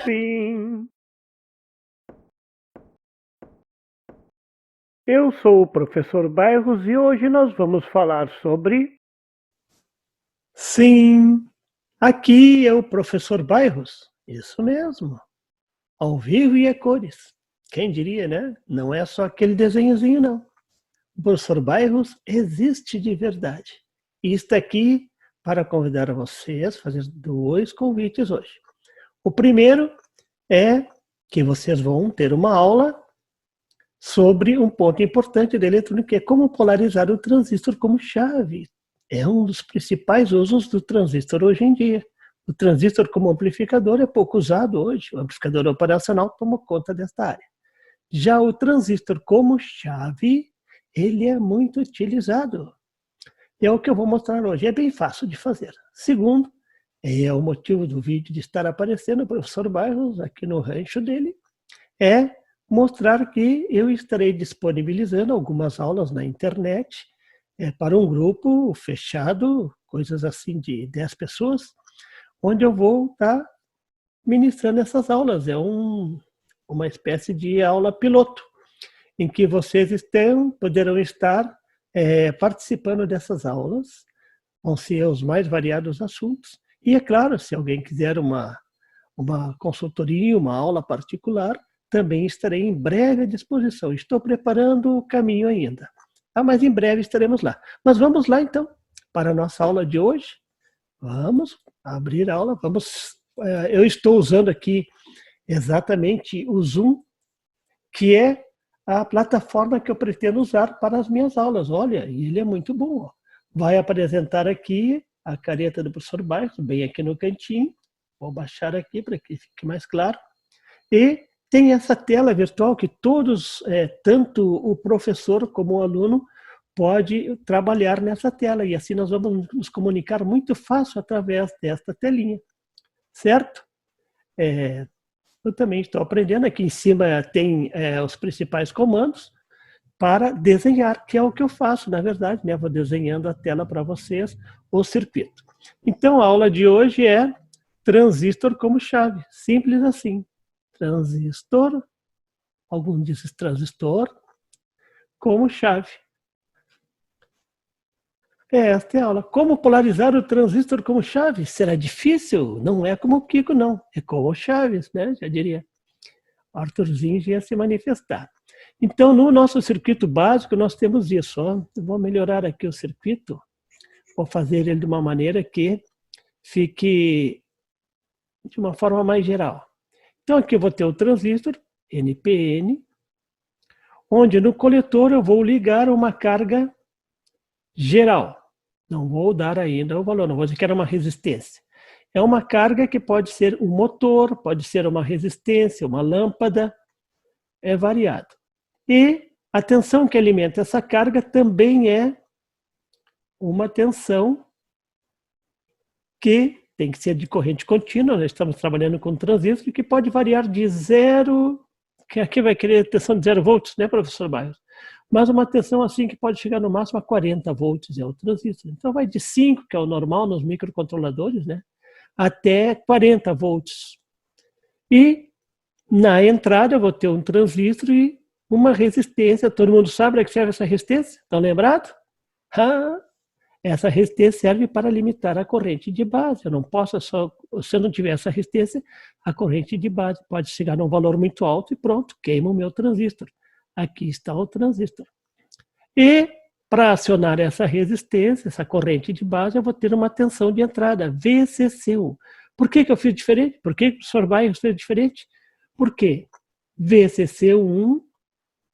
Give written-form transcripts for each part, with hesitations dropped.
Sim, eu sou o professor Bairros e hoje nós vamos falar sobre. Sim, aqui é o professor Bairros. Isso mesmo, ao vivo e a cores. Quem diria, né? Não é só aquele desenhozinho, não. O professor Bairros existe de verdade. E está aqui para convidar vocês a fazer dois convites hoje. O primeiro é que vocês vão ter uma aula sobre um ponto importante da eletrônica, que é como polarizar o transistor como chave. É um dos principais usos do transistor hoje em dia. O transistor como amplificador é pouco usado hoje. O amplificador operacional tomou conta desta área. Já o transistor como chave, ele é muito utilizado. É o que eu vou mostrar hoje. É bem fácil de fazer. Segundo, é o motivo do vídeo de estar aparecendo o professor Bairros aqui no rancho dele, é mostrar que eu estarei disponibilizando algumas aulas na internet para um grupo fechado, coisas assim de 10 pessoas, onde eu vou estar ministrando essas aulas. É uma espécie de aula piloto, em que vocês poderão estar participando dessas aulas, vão ser os mais variados assuntos. E, é claro, se alguém quiser uma consultoria, uma aula particular, também estarei em breve à disposição. Estou preparando o caminho ainda. Mas em breve estaremos lá. Mas vamos lá, então, para a nossa aula de hoje. Vamos abrir a aula. Eu estou usando aqui exatamente o Zoom, que é a plataforma que eu pretendo usar para as minhas aulas. Olha, ele é muito bom. Vai apresentar aqui a careta do professor Bairros, bem aqui no cantinho. Vou baixar aqui para que fique mais claro. E tem essa tela virtual que todos, tanto o professor como o aluno, pode trabalhar nessa tela. E assim nós vamos nos comunicar muito fácil através desta telinha. Certo? Eu também estou aprendendo. Aqui em cima tem os principais comandos para desenhar, que é o que eu faço, na verdade, né? Vou desenhando a tela para vocês, o circuito. Então, a aula de hoje é transistor como chave. Simples assim. Transistor, alguns dizem transistor, como chave. Esta é a aula. Como polarizar o transistor como chave? Será difícil? Não é como o Kiko, não. É como chaves, né? Já diria. O Arthurzinho já ia se manifestar. Então, no nosso circuito básico, nós temos isso. Ó. Eu vou melhorar aqui o circuito. Vou fazer ele de uma maneira que fique de uma forma mais geral. Então, aqui eu vou ter o transistor, NPN, onde no coletor eu vou ligar uma carga geral. Não vou dar ainda o valor, não vou dizer que era uma resistência. É uma carga que pode ser um motor, pode ser uma resistência, uma lâmpada, é variado. E a tensão que alimenta essa carga também é uma tensão que tem que ser de corrente contínua. Nós estamos trabalhando com transistor que pode variar de 0, que aqui vai querer tensão de 0 volts, né, professor Bairros? Mas uma tensão assim que pode chegar no máximo a 40 volts, é o transistor. Então vai de 5, que é o normal nos microcontroladores, né, até 40 volts. E na entrada eu vou ter um transistor e uma resistência. Todo mundo sabe para que serve essa resistência? Estão lembrados? Essa resistência serve para limitar a corrente de base. Eu não posso se eu não tiver essa resistência, a corrente de base pode chegar num valor muito alto e pronto, queima o meu transistor. Aqui está o transistor. E para acionar essa resistência, essa corrente de base, eu vou ter uma tensão de entrada, VCC1. Por que eu fiz diferente? Por que o professor Bairros fez diferente? Porque VCC1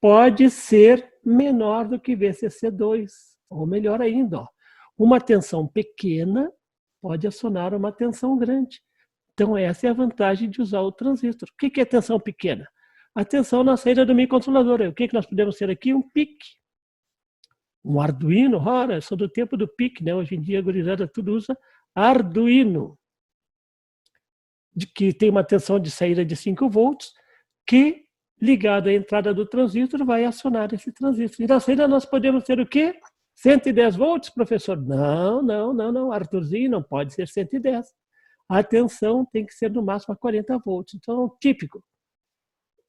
pode ser menor do que VCC2, ou melhor ainda, ó, uma tensão pequena pode acionar uma tensão grande. Então, essa é a vantagem de usar o transistor. O que é tensão pequena? A tensão na saída do microcontrolador. O que nós podemos ter aqui? Um PIC. Um Arduino. Ora, sou do tempo do PIC, né? Hoje em dia, a gurizada tudo usa Arduino, que tem uma tensão de saída de 5 volts, que, ligado à entrada do transistor, vai acionar esse transistor. E na saída nós podemos ter o quê? 110 volts, professor? Não. Arthurzinho, não pode ser 110. a tensão tem que ser no máximo a 40 volts. Então, típico.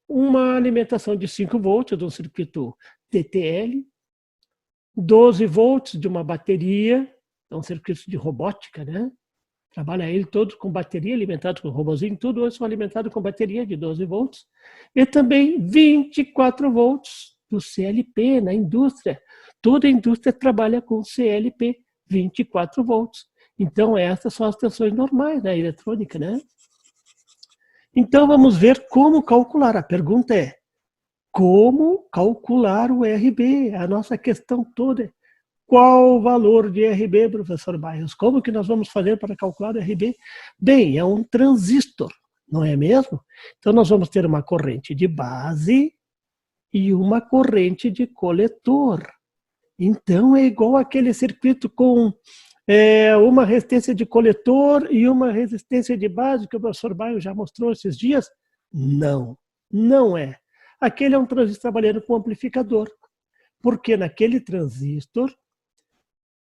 Uma alimentação de 5 volts de um circuito TTL, 12 volts de uma bateria, é um circuito de robótica, né? Trabalha ele todo com bateria, alimentado com robozinho, tudo isso alimentado com bateria de 12 volts. E também 24 volts do CLP na indústria. Toda a indústria trabalha com CLP, 24 volts. Então, essas são as tensões normais da eletrônica, né? Então, vamos ver como calcular. A pergunta é, como calcular o RB? A nossa questão toda é, qual o valor de RB, professor Bairros? Como que nós vamos fazer para calcular o RB? Bem, é um transistor, não é mesmo? Então, nós vamos ter uma corrente de base e uma corrente de coletor. Então, é igual aquele circuito com uma resistência de coletor e uma resistência de base que o professor Bairros já mostrou esses dias? Não, não é. Aquele é um transistor trabalhando com amplificador. Porque naquele transistor,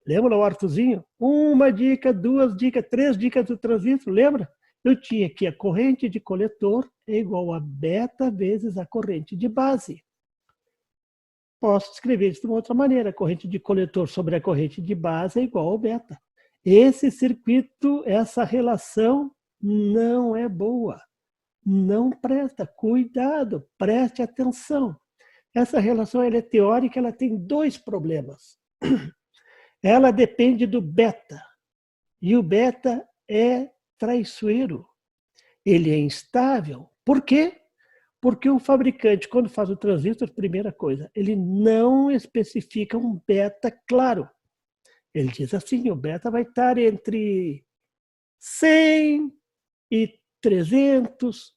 lembra o Artuzinho? Uma dica, 2 dicas, 3 dicas do transistor, lembra? Eu tinha que a corrente de coletor é igual a beta vezes a corrente de base. Posso escrever isso de uma outra maneira. A corrente de coletor sobre a corrente de base é igual ao beta. Esse circuito, essa relação não é boa. Não presta. Cuidado, preste atenção. Essa relação ela é teórica, ela tem 2 problemas. Ela depende do beta. E o beta é traiçoeiro. Ele é instável. Por quê? Porque o fabricante, quando faz o transistor, primeira coisa, ele não especifica um beta claro. Ele diz assim, o beta vai estar entre 100 e 300,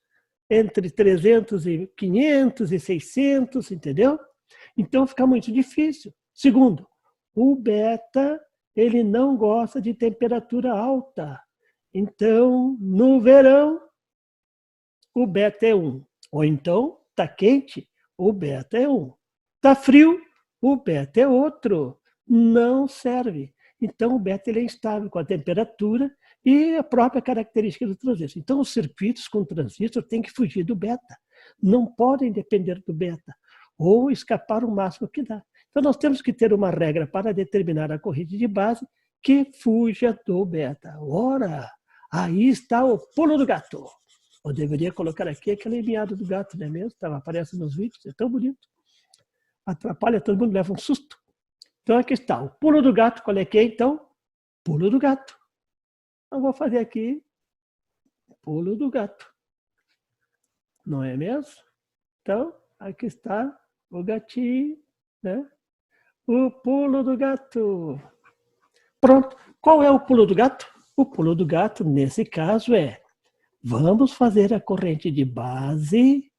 entre 300 e 500 e 600, entendeu? Então fica muito difícil. Segundo, o beta, ele não gosta de temperatura alta. Então, no verão, o beta é 1. Ou então, está quente, o beta é 1. Está frio, o beta é outro. Não serve. Então, o beta ele é instável com a temperatura e a própria característica do transistor. Então, os circuitos com transistor têm que fugir do beta. Não podem depender do beta. Ou escapar o máximo que dá. Então, nós temos que ter uma regra para determinar a corrente de base que fuja do beta. Ora, aí está o pulo do gato. Eu deveria colocar aqui aquele miado do gato, não é mesmo? Aparece nos vídeos, é tão bonito. Atrapalha, todo mundo leva um susto. Então aqui está, o pulo do gato, qual é que é então? Pulo do gato. Eu vou fazer aqui, pulo do gato. Não é mesmo? Então, aqui está o gatinho, né? O pulo do gato. Pronto. Qual é o pulo do gato? O pulo do gato, nesse caso, é vamos fazer a corrente de base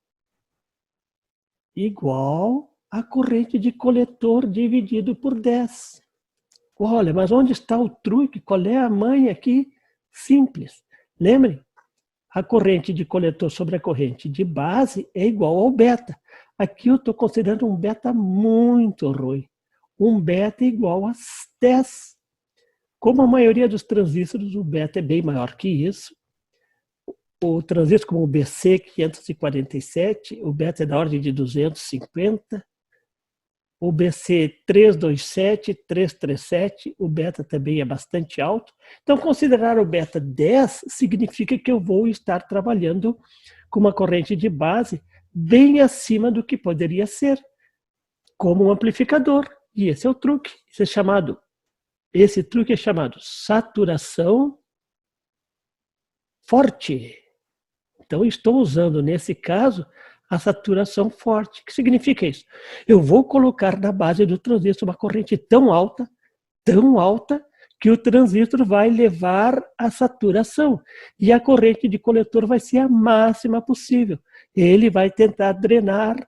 igual a corrente de coletor dividido por 10. Olha, mas onde está o truque? Qual é a manha aqui? Simples. Lembrem, a corrente de coletor sobre a corrente de base é igual ao beta. Aqui eu estou considerando um beta muito ruim. Um beta igual a 10. Como a maioria dos transistores, o beta é bem maior que isso. O transistor como o BC547, o beta é da ordem de 250. O BC327, 337, o beta também é bastante alto. Então, considerar o beta 10 significa que eu vou estar trabalhando com uma corrente de base bem acima do que poderia ser, como um amplificador. E esse é o truque. Esse truque é chamado saturação forte. Então, estou usando, nesse caso, a saturação forte. O que significa isso? Eu vou colocar na base do transistor uma corrente tão alta, que o transistor vai levar a saturação. E a corrente de coletor vai ser a máxima possível. Ele vai tentar drenar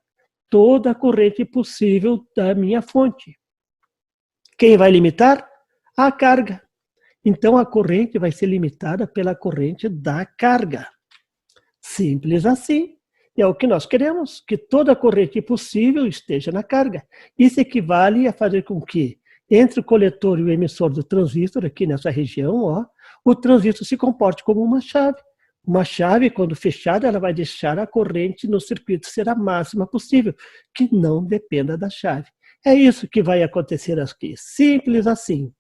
toda a corrente possível da minha fonte. Quem vai limitar? A carga. Então, a corrente vai ser limitada pela corrente da carga. Simples assim. E é o que nós queremos, que toda a corrente possível esteja na carga. Isso equivale a fazer com que, entre o coletor e o emissor do transistor, aqui nessa região, o transistor se comporte como uma chave. Uma chave, quando fechada, ela vai deixar a corrente no circuito ser a máxima possível, que não dependa da chave. É isso que vai acontecer aqui, simples assim,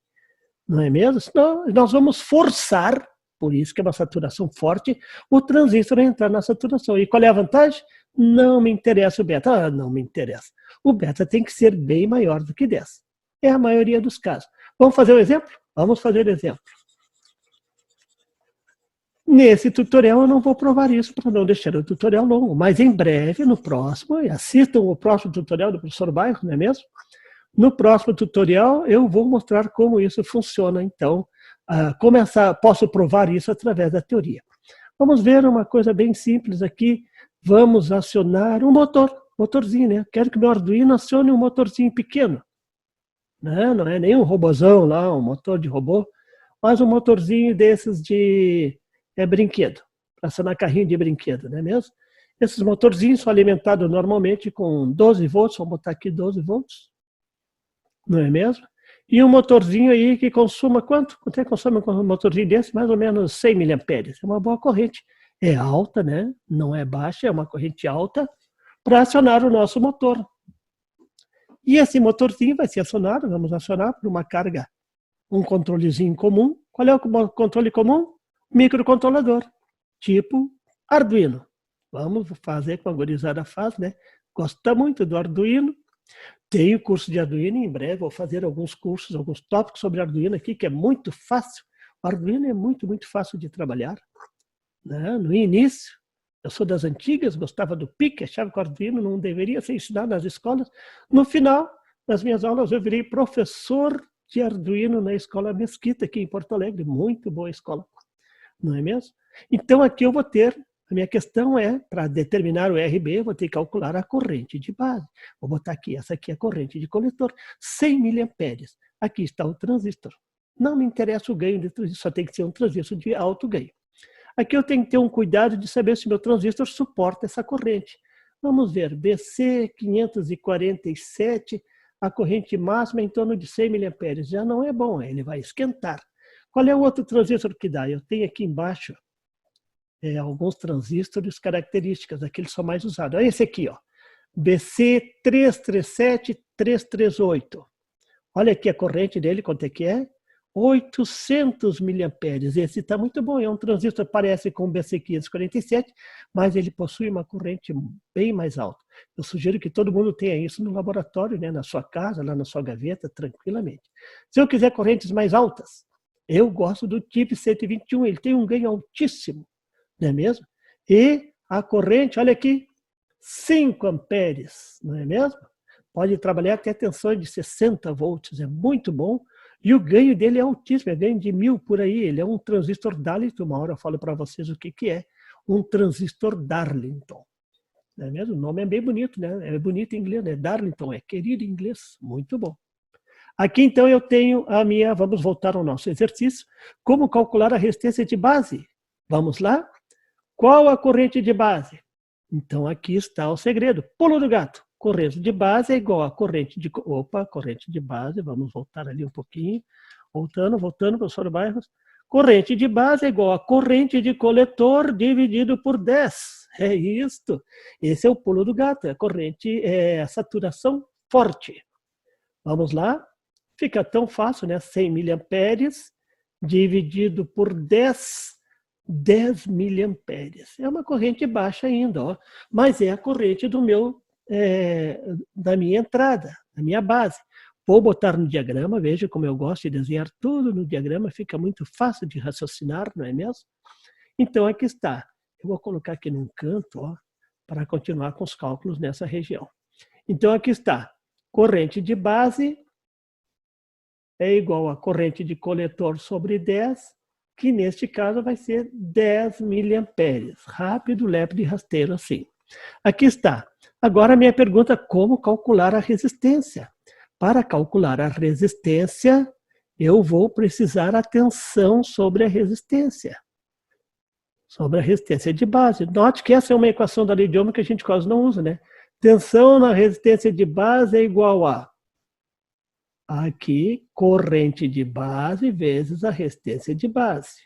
não é mesmo? Senão nós vamos forçar, por isso que é uma saturação forte, o transistor a entrar na saturação. E qual é a vantagem? Não me interessa o beta. Não me interessa. O beta tem que ser bem maior do que 10. É a maioria dos casos. Vamos fazer um exemplo? Vamos fazer um exemplo. Nesse tutorial eu não vou provar isso para não deixar o tutorial longo, mas em breve, no próximo, assistam o próximo tutorial do professor Bairro, não é mesmo? No próximo tutorial eu vou mostrar como isso funciona, então, posso provar isso através da teoria. Vamos ver uma coisa bem simples aqui, vamos acionar um motorzinho, né? Quero que meu Arduino acione um motorzinho pequeno, né? Não é nem um robozão lá, um motor de robô, mas um motorzinho desses de brinquedo, para acionar carrinho de brinquedo, não é mesmo? Esses motorzinhos são alimentados normalmente com 12 volts, vamos botar aqui 12 volts, não é mesmo? E um motorzinho aí que consuma quanto? Quanto é que consome um motorzinho desse? Mais ou menos 100 mA. É uma boa corrente. É alta, né? Não é baixa, é uma corrente alta para acionar o nosso motor. E esse motorzinho vai ser acionado, vamos acionar por uma carga, um controlezinho comum. Qual é o controle comum? Microcontrolador, tipo Arduino. Vamos fazer como a gurizada faz, né? Gosta muito do Arduino. Tenho curso de Arduino e em breve vou fazer alguns cursos, alguns tópicos sobre Arduino aqui, que é muito fácil. O Arduino é muito, muito fácil de trabalhar, né? No início, eu sou das antigas, gostava do PIC, achava que o Arduino não deveria ser ensinado nas escolas. No final das minhas aulas, eu virei professor de Arduino na Escola Mesquita, aqui em Porto Alegre. Muito boa escola, não é mesmo? Então, aqui eu vou ter, a minha questão é, para determinar o RB, eu vou ter que calcular a corrente de base. Vou botar aqui, essa aqui é a corrente de coletor, 100 mA. Aqui está o transistor. Não me interessa o ganho de transistor, só tem que ser um transistor de alto ganho. Aqui eu tenho que ter um cuidado de saber se meu transistor suporta essa corrente. Vamos ver, BC547, a corrente máxima é em torno de 100 mA. Já não é bom, ele vai esquentar. Qual é o outro transistor que dá? Eu tenho aqui embaixo alguns transistores, características, aqueles são mais usados. Olha esse aqui, ó, BC337338. Olha aqui a corrente dele, quanto é que é? 800 mA. Esse está muito bom, é um transistor, parece com o BC547, mas ele possui uma corrente bem mais alta. Eu sugiro que todo mundo tenha isso no laboratório, né, na sua casa, lá na sua gaveta, tranquilamente. Se eu quiser correntes mais altas, eu gosto do TIP 121, ele tem um ganho altíssimo, não é mesmo? E a corrente, olha aqui, 5 amperes, não é mesmo? Pode trabalhar até tensões de 60 volts, é muito bom. E o ganho dele é altíssimo, é ganho de 1000 por aí. Ele é um transistor Darlington, uma hora eu falo para vocês o que é um transistor Darlington. Não é mesmo? O nome é bem bonito, né? É bonito em inglês, né? Darlington, é querido em inglês, muito bom. Aqui, então, eu tenho a minha... Vamos voltar ao nosso exercício. Como calcular a resistência de base? Vamos lá? Qual a corrente de base? Então, aqui está o segredo. Pulo do gato. Corrente de base é igual a corrente de... Opa, corrente de base. Vamos voltar ali um pouquinho. Voltando, professor Bairros. Corrente de base é igual a corrente de coletor dividido por 10. É isto. Esse é o pulo do gato. É a corrente, é a saturação forte. Vamos lá? Fica tão fácil, né? 100 mA dividido por 10 mA. É uma corrente baixa ainda, ó, mas é a corrente do meu, da minha entrada, da minha base. Vou botar no diagrama, veja como eu gosto de desenhar tudo no diagrama, fica muito fácil de raciocinar, não é mesmo? Então, aqui está. Eu vou colocar aqui num canto, ó, para continuar com os cálculos nessa região. Então, aqui está. Corrente de base é igual a corrente de coletor sobre 10, que neste caso vai ser 10 mA. Rápido, lépido e rasteiro assim. Aqui está. Agora a minha pergunta, como calcular a resistência? Para calcular a resistência, eu vou precisar a tensão sobre a resistência. Sobre a resistência de base. Note que essa é uma equação da lei de Ohm que a gente quase não usa, né? Tensão na resistência de base é igual a... Aqui, corrente de base vezes a resistência de base.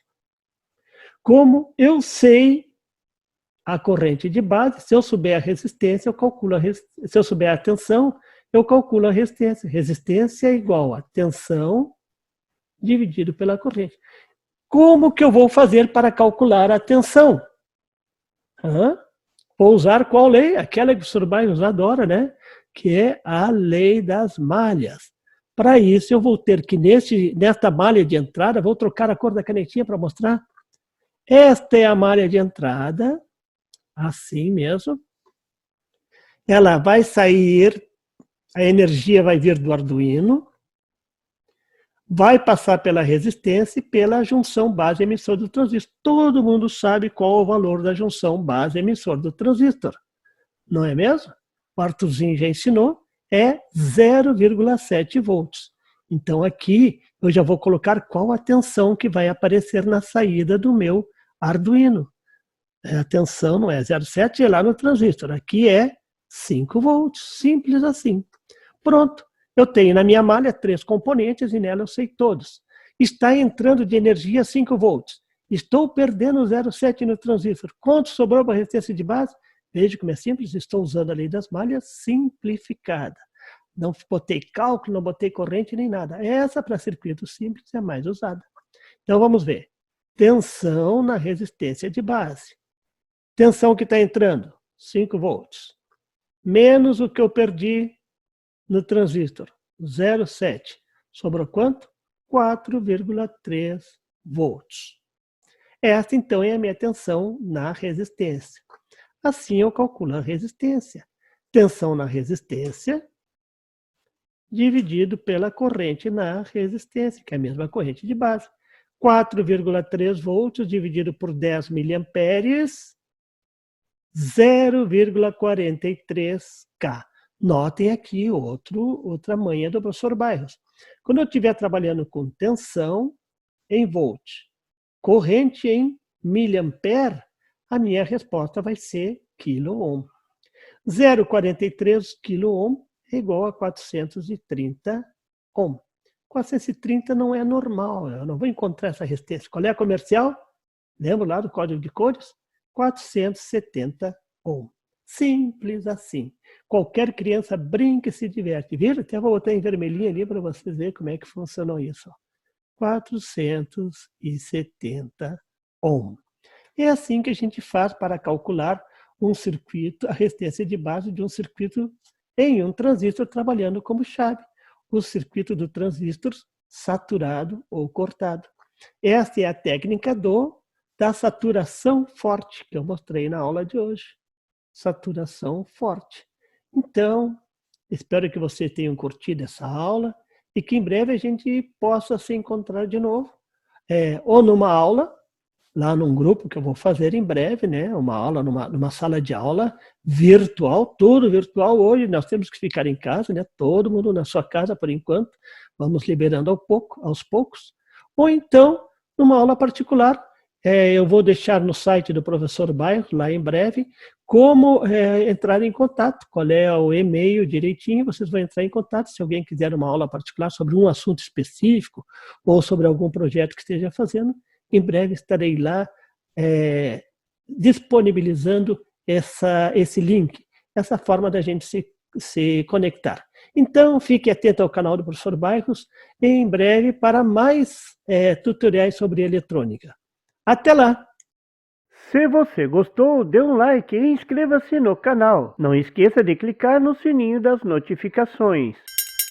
Como eu sei a corrente de base, se eu souber a resistência, eu calculo se eu souber a tensão, eu calculo a resistência. Resistência é igual a tensão dividido pela corrente. Como que eu vou fazer para calcular a tensão? Vou usar qual lei? Aquela que o professor Bairros adora, né? Que é a lei das malhas. Para isso, eu vou ter que, nesta malha de entrada, vou trocar a cor da canetinha para mostrar. Esta é a malha de entrada, assim mesmo. Ela vai sair, a energia vai vir do Arduino, vai passar pela resistência e pela junção base-emissor do transistor. Todo mundo sabe qual é o valor da junção base-emissor do transistor, não é mesmo? O Arthurzinho já ensinou, é 0,7 volts. Então aqui eu já vou colocar qual a tensão que vai aparecer na saída do meu Arduino. A tensão não é 0,7, é lá no transistor. Aqui é 5 volts, simples assim. Pronto. Eu tenho na minha malha 3 componentes e nela eu sei todos. Está entrando de energia 5 volts. Estou perdendo 0,7 no transistor. Quanto sobrou para a resistência de base? Veja como é simples, estou usando a lei das malhas simplificada. Não botei cálculo, não botei corrente nem nada. Essa para circuito simples é a mais usada. Então vamos ver. Tensão na resistência de base. Tensão que está entrando, 5 volts. Menos o que eu perdi no transistor, 0,7. Sobrou quanto? 4,3 volts. Esta, então, é a minha tensão na resistência. Assim, eu calculo a resistência. Tensão na resistência dividido pela corrente na resistência, que é a mesma corrente de base. 4,3 volts dividido por 10 miliamperes, 0,43K. Notem aqui outra manha do professor Bairros. Quando eu estiver trabalhando com tensão em volt, corrente em miliampere, a minha resposta vai ser quiloohm. 0,43 quiloohm é igual a 430 ohm. 430 não é normal, eu não vou encontrar essa resistência. Qual é a comercial? Lembra lá do código de cores? 470 ohm. Simples assim. Qualquer criança brinca e se diverte. Viram? Até vou botar em vermelhinho ali para vocês verem como é que funcionou isso. 470 ohm. É assim que a gente faz para calcular um circuito, a resistência de base de um circuito em um transistor trabalhando como chave. O circuito do transistor saturado ou cortado. Esta é a técnica da saturação forte que eu mostrei na aula de hoje. Saturação forte. Então, espero que vocês tenham curtido essa aula e que em breve a gente possa se encontrar de novo, ou numa aula, lá num grupo que eu vou fazer em breve, né? Uma aula numa sala de aula virtual, tudo virtual hoje, nós temos que ficar em casa, né? Todo mundo na sua casa por enquanto, vamos liberando aos poucos, ou então numa aula particular. Eu vou deixar no site do professor Bairros, lá em breve, como entrar em contato, qual é o e-mail direitinho, vocês vão entrar em contato se alguém quiser uma aula particular sobre um assunto específico ou sobre algum projeto que esteja fazendo. Em breve estarei lá disponibilizando esse link, essa forma da gente se conectar. Então, fique atento ao canal do professor Bairros e em breve para mais tutoriais sobre eletrônica. Até lá! Se você gostou, dê um like e inscreva-se no canal. Não esqueça de clicar no sininho das notificações.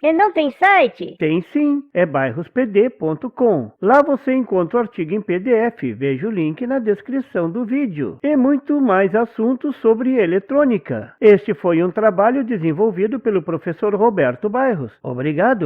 E não tem site? Tem sim, é bairrospd.com. Lá você encontra o artigo em PDF, veja o link na descrição do vídeo. E muito mais assuntos sobre eletrônica. Este foi um trabalho desenvolvido pelo professor Roberto Bairros. Obrigado!